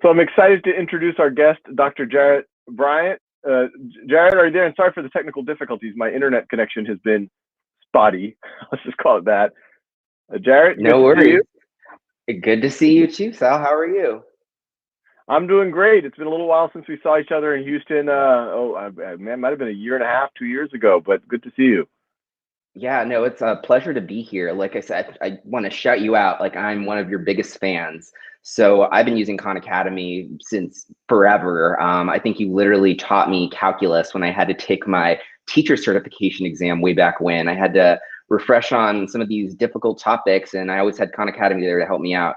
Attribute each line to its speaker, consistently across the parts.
Speaker 1: So I'm excited to introduce our guest, Dr. Jharrett Bryantt. Jharrett, are you there? And sorry for the technical difficulties. My internet connection has been spotty. Let's just call it that. Jharrett,
Speaker 2: No
Speaker 1: good to see you.
Speaker 2: worries. Good to see you too, Sal. How are you?
Speaker 1: I'm doing great. It's been a little while since we saw each other in Houston. Man, might have been a year and a half, 2 years ago, but good to see you.
Speaker 2: Yeah, no, it's a pleasure to be here. Like I said, I want to shout you out. Like I'm one of your biggest fans. So I've been using Khan Academy since forever. I think you literally taught me calculus when I had to take my teacher certification exam way back when. I had to refresh on some of these difficult topics, and I always had Khan Academy there to help me out.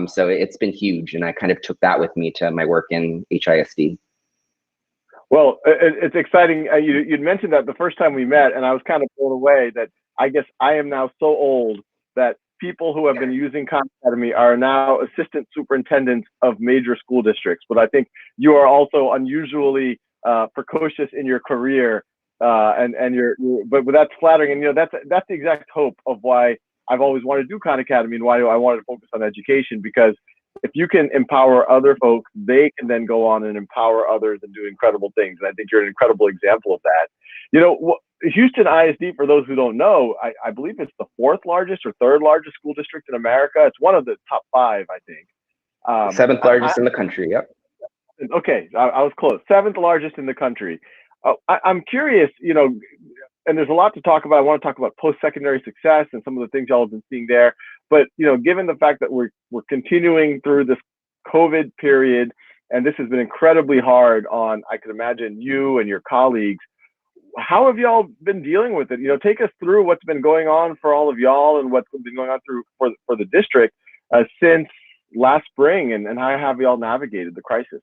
Speaker 2: So it's been huge, and I kind of took that with me to my work in HISD.
Speaker 1: Well, it's exciting. You'd mentioned that the first time we met, and I was kind of blown away that I guess I am now so old that people who have been using Khan Academy are now assistant superintendents of major school districts. But I think you are also unusually precocious in your career, but that's flattering. And that's the exact hope of why I've always wanted to do Khan Academy and why I wanted to focus on education, because if you can empower other folks, they can then go on and empower others and do incredible things. And I think you're an incredible example of that. Houston ISD, for those who don't know, I believe it's the fourth largest or third largest school district in America. It's one of the top five, I think.
Speaker 2: Seventh largest in the country. Yep.
Speaker 1: Okay, I was close. Seventh largest in the country. I'm curious, and there's a lot to talk about. I want to talk about post-secondary success and some of the things y'all have been seeing there. But given the fact that we're continuing through this COVID period, and this has been incredibly hard on, I can imagine, you and your colleagues, how have y'all been dealing with it? Take us through what's been going on for all of y'all and what's been going on for the district since last spring, and how have y'all navigated the crisis?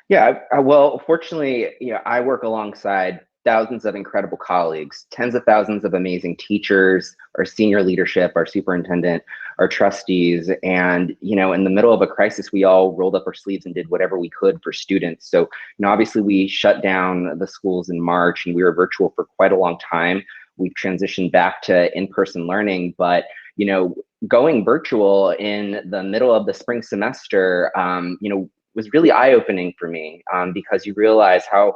Speaker 2: Yeah, well, fortunately, I work alongside thousands of incredible colleagues, tens of thousands of amazing teachers, our senior leadership, our superintendent, our trustees. And, in the middle of a crisis, we all rolled up our sleeves and did whatever we could for students. So, obviously we shut down the schools in March and we were virtual for quite a long time. We've transitioned back to in-person learning, but, going virtual in the middle of the spring semester, was really eye-opening for me, because you realize how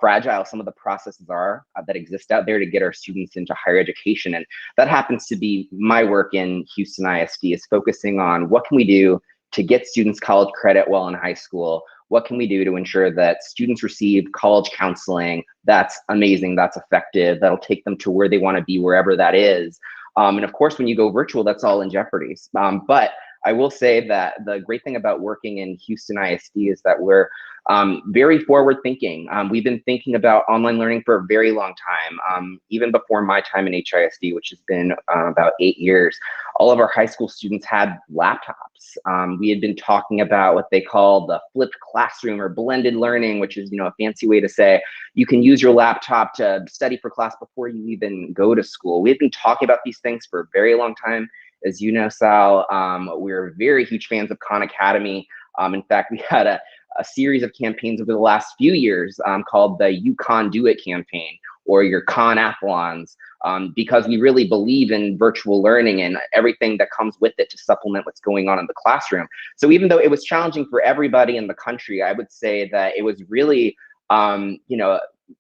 Speaker 2: fragile some of the processes are that exist out there to get our students into higher education. And that happens to be my work in Houston ISD, is focusing on what can we do to get students college credit while in high school? What can we do to ensure that students receive college counseling that's amazing, that's effective, that'll take them to where they want to be, wherever that is. And of course, when you go virtual, that's all in jeopardy. But I will say that the great thing about working in Houston ISD is that we're very forward thinking. We've been thinking about online learning for a very long time, even before my time in HISD, which has been about 8 years. All of our high school students had laptops. We had been talking about what they call the flipped classroom or blended learning, which is a fancy way to say you can use your laptop to study for class before you even go to school. We had been talking about these things for a very long time. As you know, Sal, we're very huge fans of Khan Academy. In fact, we had a series of campaigns over the last few years called the You Khan Do It campaign, or your Khan Athlons, because we really believe in virtual learning and everything that comes with it to supplement what's going on in the classroom. So even though it was challenging for everybody in the country, I would say that it was really,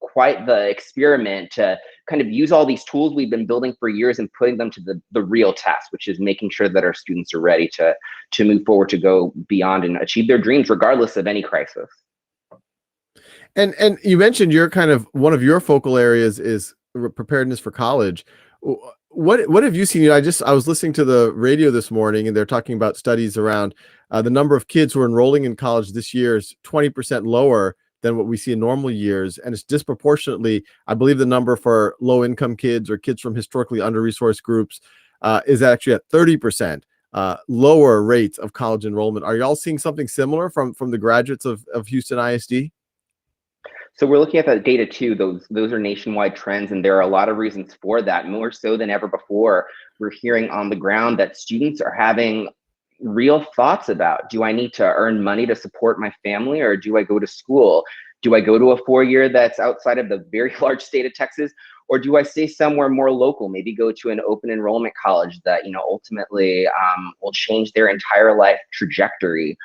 Speaker 2: quite the experiment to kind of use all these tools we've been building for years and putting them to the real test, which is making sure that our students are ready to move forward, to go beyond and achieve their dreams regardless of any crisis.
Speaker 3: And you mentioned one of your focal areas is preparedness for college. What have you seen? I was listening to the radio this morning, and they're talking about studies around the number of kids who are enrolling in college this year is 20% lower than what we see in normal years. And it's disproportionately, I believe the number for low-income kids or kids from historically under-resourced groups is actually at 30% lower rates of college enrollment. Are y'all seeing something similar from the graduates of Houston ISD?
Speaker 2: So we're looking at that data too. Those are nationwide trends, and there are a lot of reasons for that. More so than ever before, we're hearing on the ground that students are having real thoughts about, do I need to earn money to support my family, or do I go to school? Do I go to a 4-year that's outside of the very large state of Texas, or do I stay somewhere more local, maybe go to an open enrollment college that ultimately will change their entire life trajectory?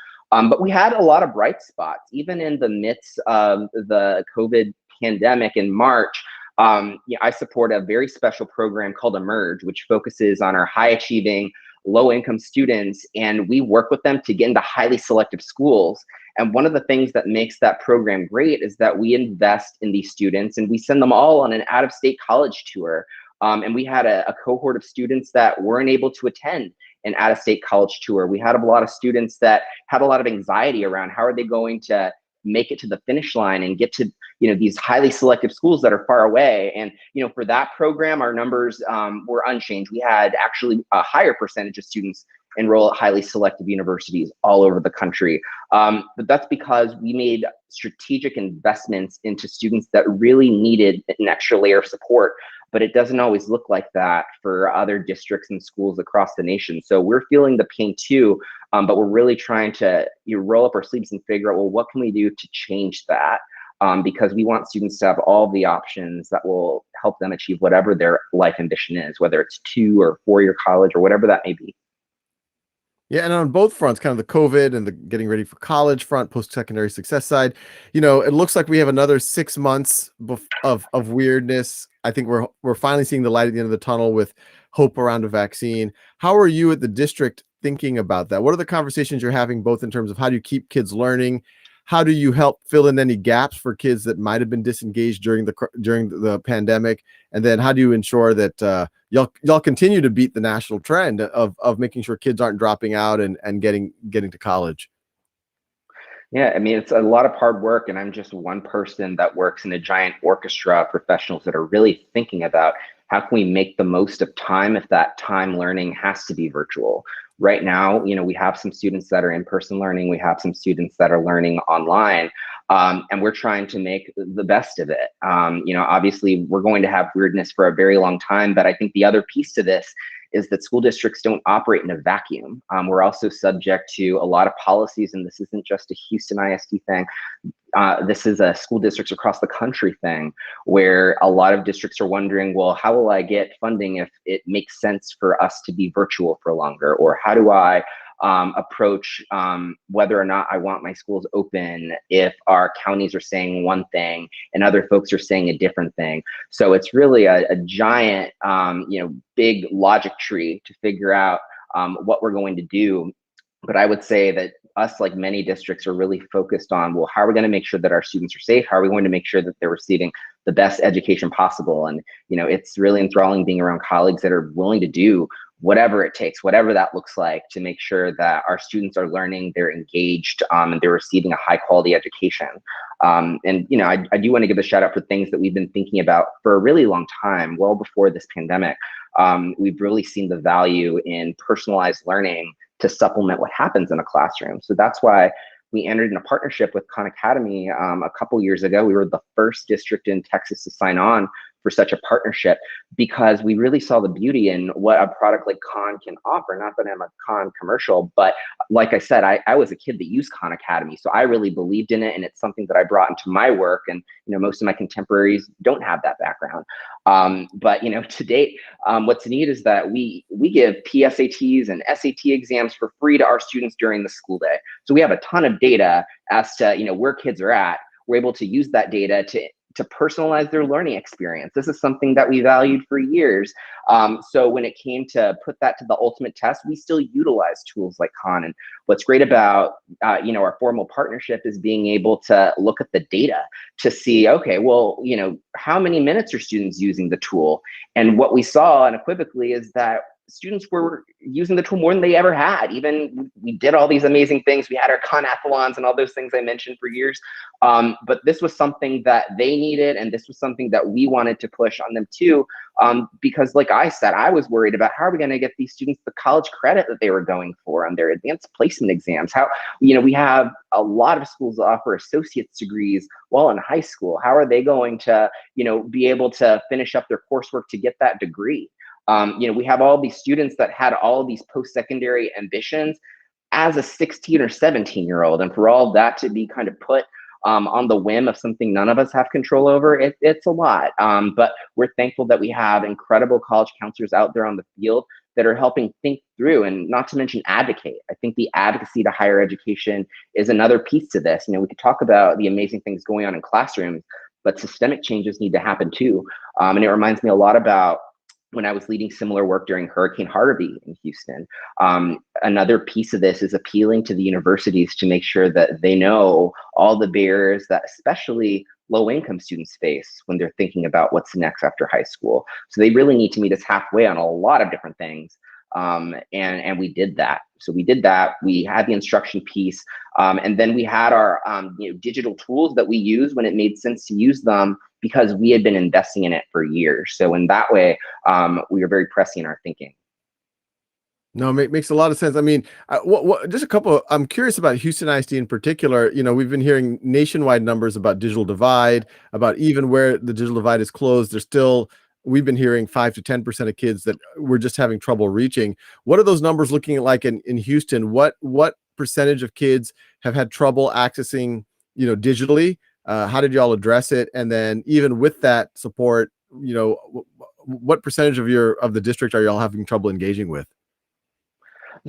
Speaker 2: But we had a lot of bright spots, even in the midst of the COVID pandemic in March. I support a very special program called Emerge, which focuses on our high achieving, low income students, and we work with them to get into highly selective schools. And one of the things that makes that program great is that we invest in these students and we send them all on an out of state college tour. And we had a cohort of students that weren't able to attend an out of state college tour. We had a lot of students that had a lot of anxiety around how are they going to make it to the finish line and get to these highly selective schools that are far away. And for that program, our numbers were unchanged. We had actually a higher percentage of students enroll at highly selective universities all over the country. But that's because we made strategic investments into students that really needed an extra layer of support. But it doesn't always look like that for other districts and schools across the nation. So we're feeling the pain too, but we're really trying to roll up our sleeves and figure out, well, what can we do to change that? Because we want students to have all the options that will help them achieve whatever their life ambition is, whether it's 2 or 4-year college or whatever that may be.
Speaker 3: Yeah, and on both fronts, kind of the COVID and the getting ready for college front, post-secondary success side, it looks like we have another 6 months of weirdness. I think we're finally seeing the light at the end of the tunnel with hope around a vaccine. How are you at the district thinking about that? What are the conversations you're having, both in terms of how do you keep kids learning? How do you help fill in any gaps for kids that might have been disengaged during the pandemic? And then how do you ensure that y'all continue to beat the national trend of making sure kids aren't dropping out and getting to college?
Speaker 2: Yeah, I mean, it's a lot of hard work, and I'm just one person that works in a giant orchestra of professionals that are really thinking about how can we make the most of time if that time learning has to be virtual. Right now, we have some students that are in-person learning, we have some students that are learning online, and we're trying to make the best of it. Obviously, we're going to have weirdness for a very long time, but I think the other piece to this is that school districts don't operate in a vacuum. We're also subject to a lot of policies, and this isn't just a Houston ISD thing. This is a school districts across the country thing, where a lot of districts are wondering, well, how will I get funding if it makes sense for us to be virtual for longer? Or how do I approach whether or not I want my schools open if our counties are saying one thing and other folks are saying a different thing? So it's really a giant, big logic tree to figure out what we're going to do. But I would say that us, like many districts, are really focused on, well, how are we going to make sure that our students are safe? How are we going to make sure that they're receiving the best education possible? And, it's really enthralling being around colleagues that are willing to do whatever it takes, whatever that looks like, to make sure that our students are learning, they're engaged, and they're receiving a high quality education. I do want to give a shout out for things that we've been thinking about for a really long time, well before this pandemic. We've really seen the value in personalized learning to supplement what happens in a classroom. So that's why we entered in a partnership with Khan Academy a couple years ago. We were the first district in Texas to sign on for such a partnership, because we really saw the beauty in what a product like Khan can offer. Not that I'm a Khan commercial, but like I said, I was a kid that used Khan Academy, so I really believed in it, and it's something that I brought into my work. And most of my contemporaries don't have that background. But to date, what's neat is that we give PSATs and SAT exams for free to our students during the school day. So we have a ton of data as to where kids are at. We're able to use that data to personalize their learning experience. This is something that we valued for years. So when it came to put that to the ultimate test, we still utilize tools like Khan. And what's great about our formal partnership is being able to look at the data to see, okay, well, how many minutes are students using the tool? And what we saw unequivocally is that students were using the tool more than they ever had. Even we did all these amazing things. We had our Conathlons and all those things I mentioned for years. But this was something that they needed, and this was something that we wanted to push on them too. Because like I said, I was worried about how are we going to get these students the college credit that they were going for on their advanced placement exams? How, we have a lot of schools that offer associate's degrees while in high school. How are they going to, be able to finish up their coursework to get that degree? We have all these students that had all of these post-secondary ambitions as a 16 or 17-year-old, and for all that to be kind of put on the whim of something none of us have control over, it's a lot. But we're thankful that we have incredible college counselors out there on the field that are helping think through, and not to mention advocate. I think the advocacy to higher education is another piece to this. We could talk about the amazing things going on in classrooms, but systemic changes need to happen too. And it reminds me a lot about when I was leading similar work during Hurricane Harvey in Houston. Another piece of this is appealing to the universities to make sure that they know all the barriers that especially low-income students face when they're thinking about what's next after high school. So they really need to meet us halfway on a lot of different things. And we did that. So we did that. We had the instruction piece, and then we had our digital tools that we use when it made sense to use them, because we had been investing in it for years. So in that way, we were very pressing in our thinking.
Speaker 3: No, makes a lot of sense. I mean, just a couple. I'm curious about Houston ISD in particular. We've been hearing nationwide numbers about digital divide, about even where the digital divide is closed. We've been hearing 5 to 10% of kids that we're just having trouble reaching. What are those numbers looking like in Houston? What percentage of kids have had trouble accessing, digitally? How did y'all address it? And then even with that support, what percentage of the district are y'all having trouble engaging with?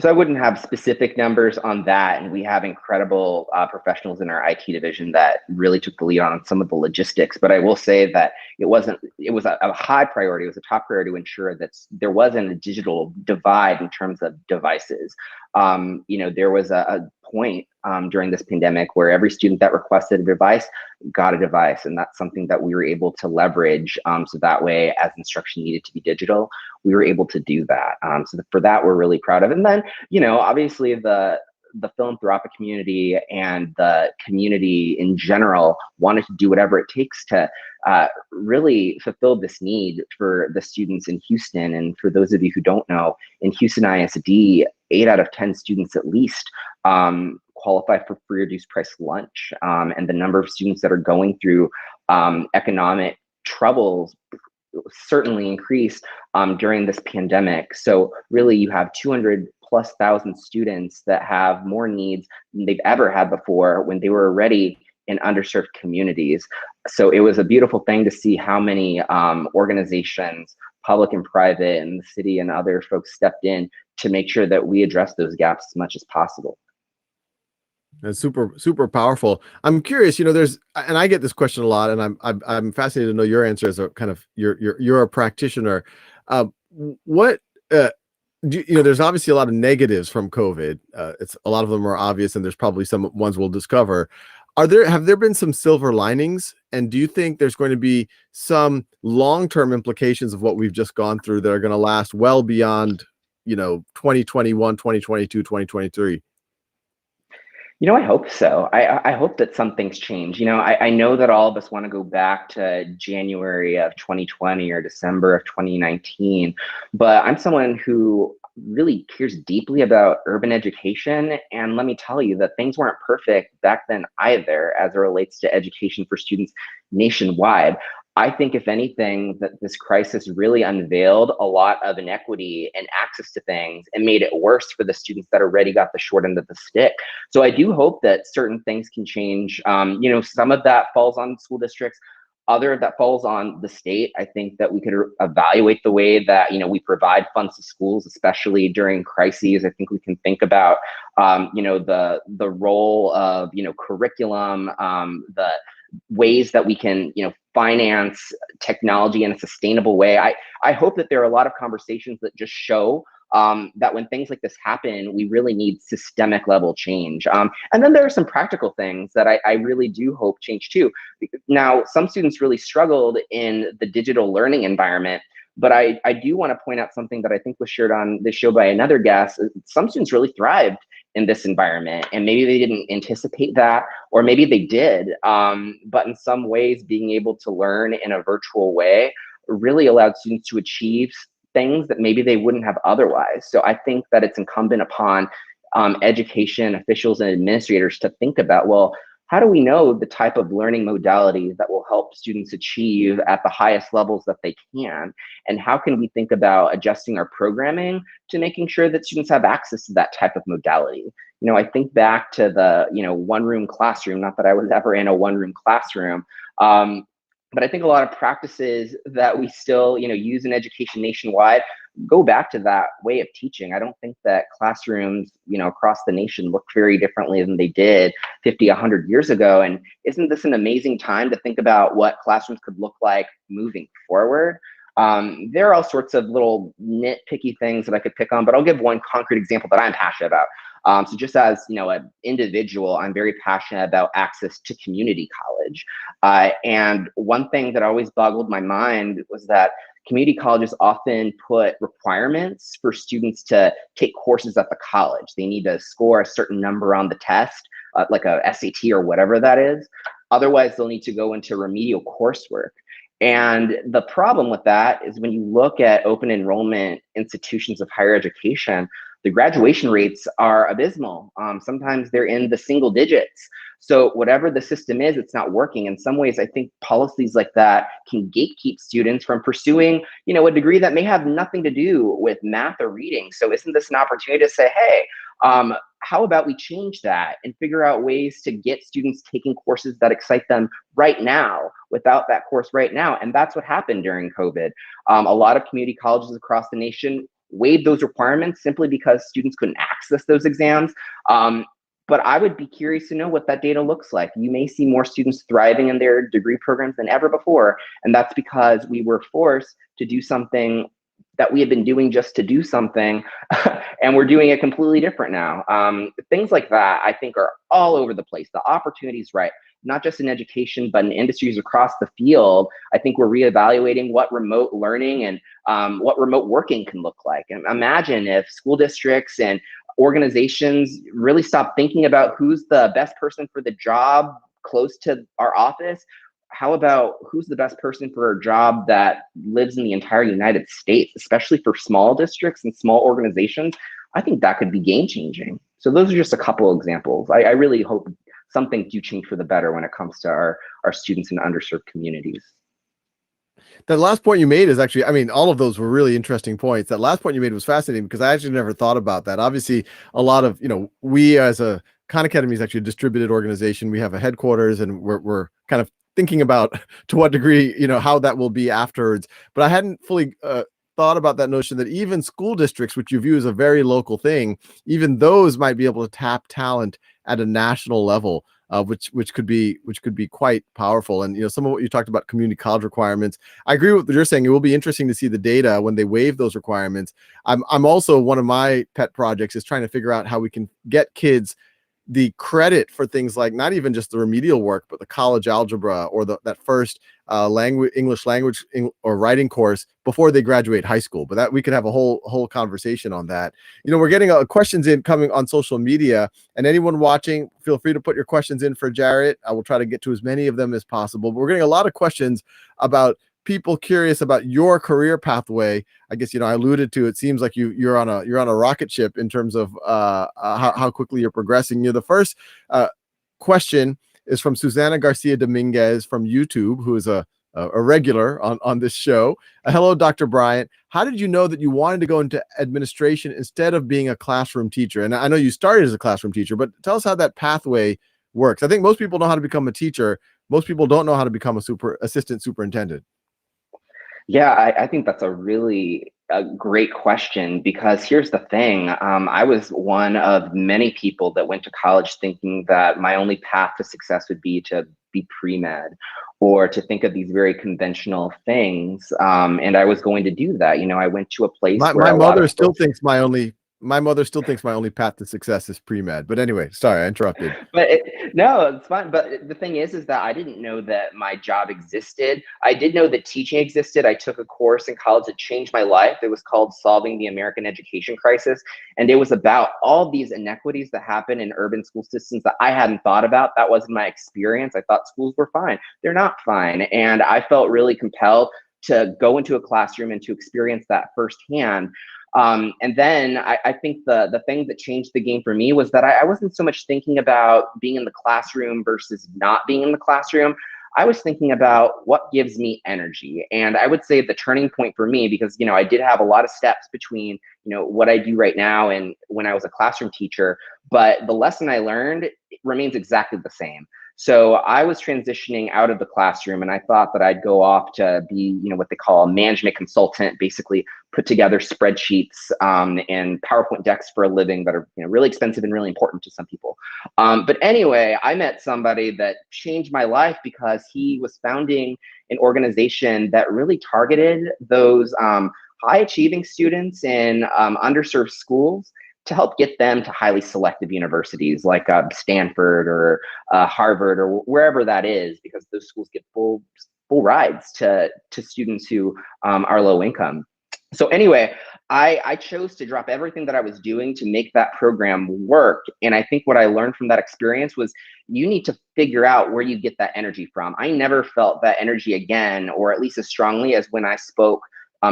Speaker 2: So I wouldn't have specific numbers on that, and we have incredible professionals in our IT division that really took the lead on some of the logistics. But I will say that it was a high priority. It was a top priority to ensure that there wasn't a digital divide in terms of devices. There was a point during this pandemic where every student that requested a device got a device, and that's something that we were able to leverage. So that way, as instruction needed to be digital, we were able to do that. So for that, we're really proud of. And then, obviously the philanthropic community and the community in general wanted to do whatever it takes to really fulfill this need for the students in Houston. And for those of you who don't know, in Houston ISD, 8 out of 10 students at least qualify for free reduced price lunch. And the number of students that are going through economic troubles certainly increased during this pandemic. So really, you have 200,000+ students that have more needs than they've ever had before when they were already in underserved communities. So it was a beautiful thing to see how many organizations, public and private, and the city and other folks stepped in to make sure that we address those gaps as much as possible.
Speaker 3: That's super, super powerful. I'm curious, and I get this question a lot, and I'm fascinated to know your answer as a kind of you're a practitioner. There's obviously a lot of negatives from COVID. A lot of them are obvious, and there's probably some ones we'll discover. Have there been some silver linings? And do you think there's going to be some long-term implications of what we've just gone through that are going to last well beyond, 2021, 2022, 2023?
Speaker 2: I hope so. I hope that some things change. I know that all of us want to go back to January of 2020 or December of 2019, but I'm someone who really cares deeply about urban education. And let me tell you that things weren't perfect back then either, as it relates to education for students nationwide. I think, if anything, that this crisis really unveiled a lot of inequity and access to things and made it worse for the students that already got the short end of the stick. So I do hope that certain things can change. Some of that falls on school districts, other that falls on the state. I think that we could evaluate the way that, we provide funds to schools, especially during crises. I think we can think about, the role of, curriculum, the ways that we can, finance technology in a sustainable way. I hope that there are a lot of conversations that just show that when things like this happen, we really need systemic level change. And then there are some practical things that I really do hope change too. Now, some students really struggled in the digital learning environment, but I do want to point out something that I think was shared on this show by another guest. Some students really thrived in this environment, and maybe they didn't anticipate that, or maybe they did. But in some ways, being able to learn in a virtual way really allowed students to achieve things that maybe they wouldn't have otherwise. So I think that it's incumbent upon education officials and administrators to think about, well, how do we know the type of learning modalities that will help students achieve at the highest levels that they can? And how can we think about adjusting our programming to making sure that students have access to that type of modality? I think back to the, one-room classroom, not that I was ever in a one-room classroom, but I think a lot of practices that we still, use in education nationwide go back to that way of teaching. I don't think that classrooms, across the nation look very differently than they did 50, 100 years ago. And isn't this an amazing time to think about what classrooms could look like moving forward? There are all sorts of little nitpicky things that I could pick on, but I'll give one concrete example that I'm passionate about. So just as an individual, I'm very passionate about access to community college. And one thing that always boggled my mind was that community colleges often put requirements for students to take courses at the college. They need to score a certain number on the test, like a SAT or whatever that is. Otherwise, they'll need to go into remedial coursework. And the problem with that is when you look at open enrollment institutions of higher education, the graduation rates are abysmal. Sometimes they're in the single digits. So whatever the system is, it's not working. In some ways, I think policies like that can gatekeep students from pursuing, a degree that may have nothing to do with math or reading. So isn't this an opportunity to say, hey, how about we change that and figure out ways to get students taking courses that excite them right now without that course right now? And that's what happened during COVID. A lot of community colleges across the nation waived those requirements simply because students couldn't access those exams. But I would be curious to know what that data looks like. You may see more students thriving in their degree programs than ever before. And that's because we were forced to do something that we had been doing just to do something, and we're doing it completely different now. Things like that, I think, are all over the place. The opportunity's right, not just in education, but in industries across the field. I think we're reevaluating what remote learning and what remote working can look like. And imagine if school districts and organizations really stop thinking about who's the best person for the job close to our office. How about who's the best person for a job that lives in the entire United States, especially for small districts and small organizations? I think that could be game changing. So those are just a couple of examples. I really hope something do change for the better when it comes to our students in underserved communities.
Speaker 3: That last point you made is actually, I mean, all of those were really interesting points. That last point you made was fascinating because I actually never thought about that. Obviously, a lot of, we as a Khan Academy is actually a distributed organization. We have a headquarters and we're kind of thinking about to what degree, how that will be afterwards. But I hadn't fully thought about that notion that even school districts, which you view as a very local thing, even those might be able to tap talent at a national level. Which could be quite powerful. And some of what you talked about, community college requirements, I agree with what you're saying. It will be interesting to see the data when they waive those requirements. I'm also, one of my pet projects is trying to figure out how we can get kids the credit for things like not even just the remedial work, but the college algebra or that first English language or writing course before they graduate high school. But that we could have a whole conversation on that. We're getting questions in coming on social media, and anyone watching, feel free to put your questions in for Jharrett. I will try to get to as many of them as possible. But we're getting a lot of questions about people curious about your career pathway. I guess I alluded to, it seems like you're on a rocket ship in terms of how quickly you're progressing. The first question is from Susana Garcia Dominguez from YouTube, who is a regular on this show. Hello, Dr. Bryantt. How did you know that you wanted to go into administration instead of being a classroom teacher? And I know you started as a classroom teacher, but tell us how that pathway works. I think most people know how to become a teacher. Most people don't know how to become assistant superintendent.
Speaker 2: Yeah, I think that's a great question, because here's the thing. I was one of many people that went to college thinking that my only path to success would be to be pre-med or to think of these very conventional things. And I was going to do that. I went to a place where
Speaker 3: my mother still thinks my only path to success is pre-med. But anyway, sorry, I interrupted.
Speaker 2: But no, it's fine. But the thing is that I didn't know that my job existed. I did know that teaching existed. I took a course in college that changed my life. It was called Solving the American Education Crisis. And it was about all these inequities that happen in urban school systems that I hadn't thought about. That wasn't my experience. I thought schools were fine. They're not fine. And I felt really compelled to go into a classroom and to experience that firsthand. And then I think the thing that changed the game for me was that I wasn't so much thinking about being in the classroom versus not being in the classroom. I was thinking about what gives me energy. And I would say the turning point for me, because, I did have a lot of steps between, what I do right now and when I was a classroom teacher, but the lesson I learned remains exactly the same. So I was transitioning out of the classroom, and I thought that I'd go off to be, what they call a management consultant, basically put together spreadsheets and PowerPoint decks for a living that are really expensive and really important to some people. But anyway, I met somebody that changed my life because he was founding an organization that really targeted those high achieving students in underserved schools to help get them to highly selective universities like Stanford or Harvard or wherever that is, because those schools get full rides to students who are low income. So anyway, I chose to drop everything that I was doing to make that program work. And I think what I learned from that experience was you need to figure out where you get that energy from. I never felt that energy again, or at least as strongly as when I spoke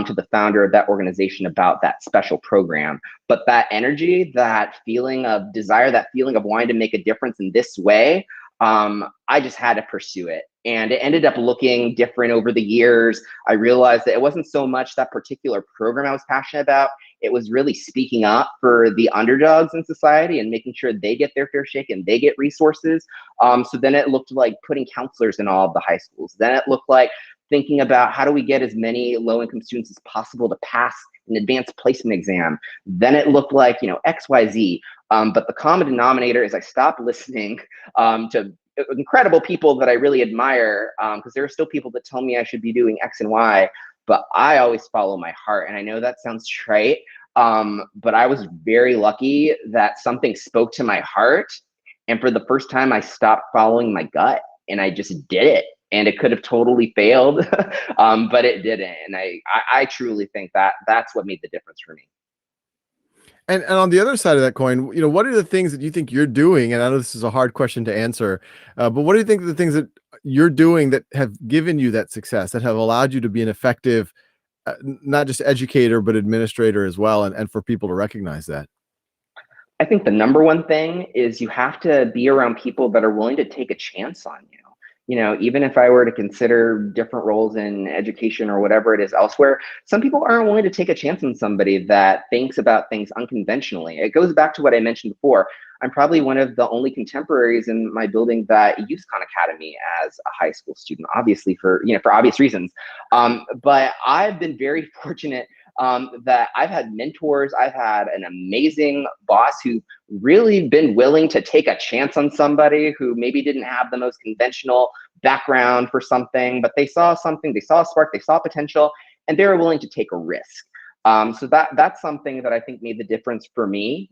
Speaker 2: to the founder of that organization about that special program. But that energy, that feeling of desire, that feeling of wanting to make a difference in this way, I just had to pursue it. And it ended up looking different over the years. I realized that it wasn't so much that particular program I was passionate about. It was really speaking up for the underdogs in society and making sure they get their fair shake and they get resources. So then it looked like putting counselors in all of the high schools. Then it looked like thinking about how do we get as many low-income students as possible to pass an advanced placement exam. Then it looked like, XYZ. But the common denominator is I stopped listening to incredible people that I really admire, because there are still people that tell me I should be doing X and Y, but I always follow my heart. And I know that sounds trite, but I was very lucky that something spoke to my heart. And for the first time, I stopped following my gut and I just did it. And it could have totally failed, but it didn't. And I truly think that that's what made the difference for me.
Speaker 3: And on the other side of that coin, what are the things that you think you're doing? And I know this is a hard question to answer, but what do you think are the things that you're doing that have given you that success, that have allowed you to be an effective, not just educator, but administrator as well, and for people to recognize that?
Speaker 2: I think the number one thing is you have to be around people that are willing to take a chance on you. Even if I were to consider different roles in education or whatever it is elsewhere, some people aren't willing to take a chance on somebody that thinks about things unconventionally. It goes back to what I mentioned before. I'm probably one of the only contemporaries in my building that used Khan Academy as a high school student, obviously for obvious reasons. But I've been very fortunate that I've had mentors. I've had an amazing boss who really been willing to take a chance on somebody who maybe didn't have the most conventional background for something, but they saw something, they saw a spark, they saw potential, and they were willing to take a risk. So that's something that I think made the difference for me,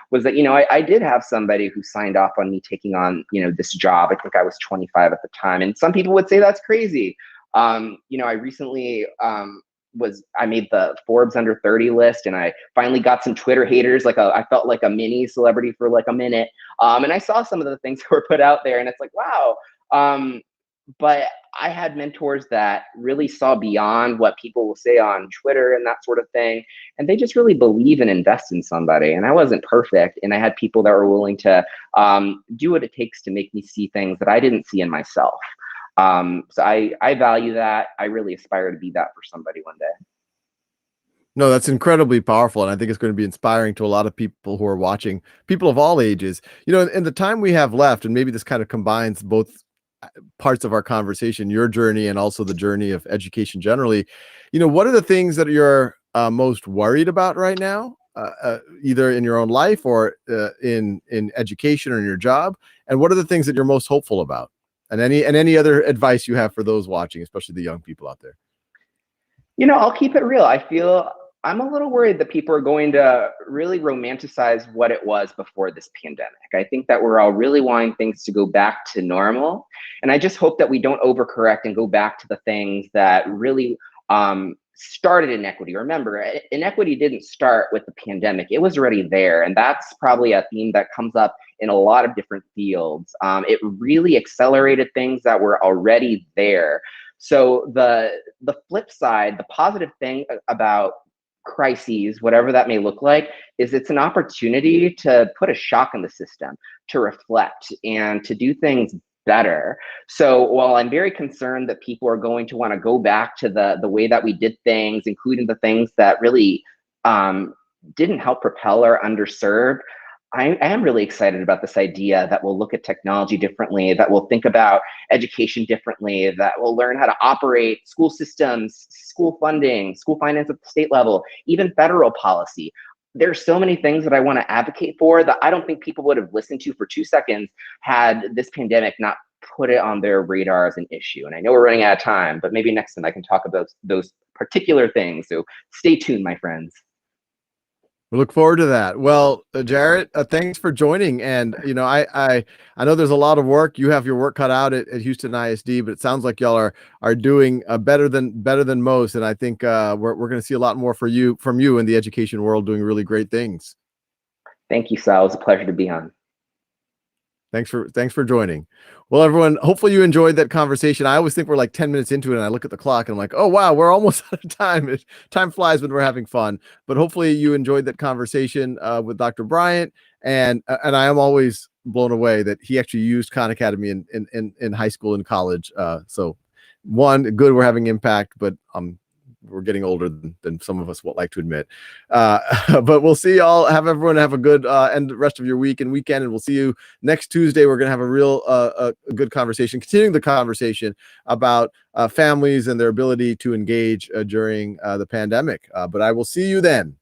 Speaker 2: was that, I did have somebody who signed off on me taking on, this job. I think I was 25 at the time. And some people would say that's crazy. I recently, I made the Forbes under 30 list, and I finally got some Twitter haters. I felt like a mini celebrity for like a minute. And I saw some of the things that were put out there, and it's like, wow. But I had mentors that really saw beyond what people will say on Twitter and that sort of thing. And they just really believe and invest in somebody. And I wasn't perfect. And I had people that were willing to do what it takes to make me see things that I didn't see in myself. So I value that. I really aspire to be that for somebody one day.
Speaker 3: No, that's incredibly powerful. And I think it's going to be inspiring to a lot of people who are watching, people of all ages. In the time we have left, and maybe this kind of combines both parts of our conversation, your journey and also the journey of education generally, what are the things that you're most worried about right now, either in your own life or in education or in your job? And what are the things that you're most hopeful about? And any other advice you have for those watching, especially the young people out there?
Speaker 2: I'll keep it real. I feel I'm a little worried that people are going to really romanticize what it was before this pandemic. I think that we're all really wanting things to go back to normal. And I just hope that we don't overcorrect and go back to the things that really started inequity. Remember, inequity didn't start with the pandemic. It was already there. And that's probably a theme that comes up in a lot of different fields. It really accelerated things that were already there. So the flip side, the positive thing about crises, whatever that may look like, is it's an opportunity to put a shock in the system, to reflect and to do things better. So while I'm very concerned that people are going to want to go back to the way that we did things, including the things that really didn't help propel our underserved, I am really excited about this idea that we'll look at technology differently, that we'll think about education differently, that we'll learn how to operate school systems, school funding, school finance at the state level, even federal policy. There's so many things that I want to advocate for that I don't think people would have listened to for 2 seconds had this pandemic not put it on their radar as an issue. And I know we're running out of time, but maybe next time I can talk about those particular things. So stay tuned, my friends.
Speaker 3: We look forward to that. Well, Jharrett, thanks for joining. And I know there's a lot of work. You have your work cut out at Houston ISD, but it sounds like y'all are doing better than most. And I think we're going to see a lot more from you in the education world, doing really great things.
Speaker 2: Thank you, Sal. It was a pleasure to be on.
Speaker 3: Thanks for joining. Well, everyone, hopefully you enjoyed that conversation. I always think we're like 10 minutes into it and I look at the clock and I'm like, oh, wow, we're almost out of time. Time flies when we're having fun, but hopefully you enjoyed that conversation with Dr. Bryantt. And I am always blown away that he actually used Khan Academy in high school and college. So good, we're having impact, but we're getting older than some of us would like to admit. But we'll see y'all. Everyone have a good end rest of your week and weekend, and we'll see you next Tuesday. We're going to have a real a good conversation, continuing the conversation about families and their ability to engage during the pandemic. But I will see you then.